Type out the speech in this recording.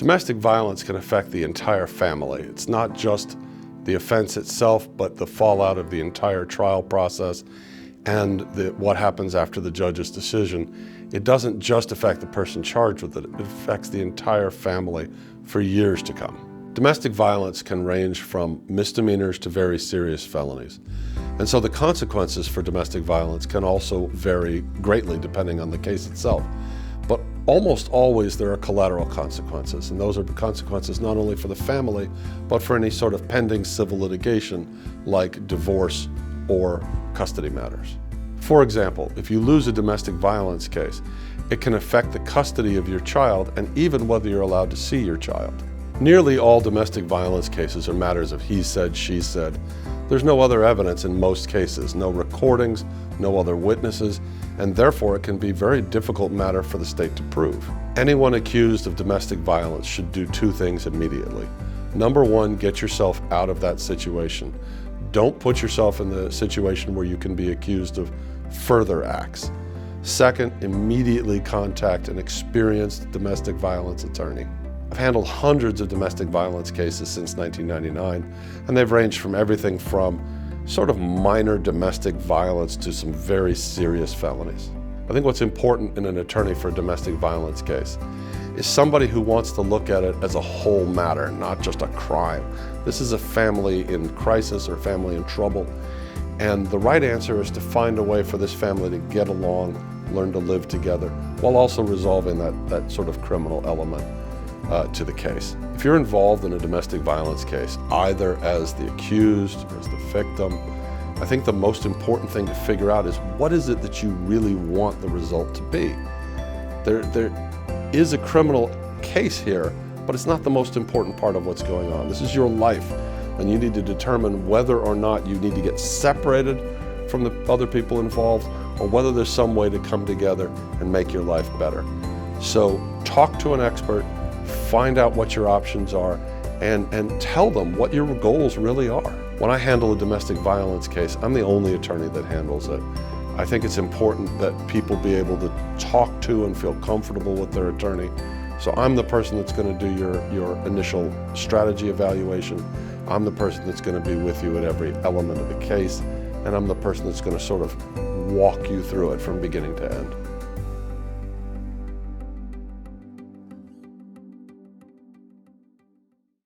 Domestic violence can affect the entire family. It's not just the offense itself, but the fallout of the entire trial process and what happens after the judge's decision. It doesn't just affect the person charged with it, it affects the entire family for years to come. Domestic violence can range from misdemeanors to very serious felonies. And so the consequences for domestic violence can also vary greatly depending on the case itself. But almost always there are collateral consequences, and those are consequences not only for the family, but for any sort of pending civil litigation like divorce or custody matters. For example, if you lose a domestic violence case, it can affect the custody of your child and even whether you're allowed to see your child. Nearly all domestic violence cases are matters of he said, she said. There's no other evidence in most cases, no recordings, no other witnesses, and therefore it can be a very difficult matter for the state to prove. Anyone accused of domestic violence should do two things immediately. Number one, get yourself out of that situation. Don't put yourself in the situation where you can be accused of further acts. Second, immediately contact an experienced domestic violence attorney. I've handled hundreds of domestic violence cases since 1999, and they've ranged from everything from sort of minor domestic violence to some very serious felonies. I think what's important in an attorney for a domestic violence case is somebody who wants to look at it as a whole matter, not just a crime. This is a family in crisis or family in trouble, and the right answer is to find a way for this family to get along, learn to live together, while also resolving that sort of criminal element to the case. If you're involved in a domestic violence case, either as the accused or as the victim, I think the most important thing to figure out is what is it that you really want the result to be? There is a criminal case here, but it's not the most important part of what's going on. This is your life, and you need to determine whether or not you need to get separated from the other people involved, or whether there's some way to come together and make your life better. So talk to an expert, find out what your options are, and tell them what your goals really are. When I handle a domestic violence case, I'm the only attorney that handles it. I think it's important that people be able to talk to and feel comfortable with their attorney. So I'm the person that's going to do your initial strategy evaluation. I'm the person that's going to be with you at every element of the case, and I'm the person that's going to sort of walk you through it from beginning to end.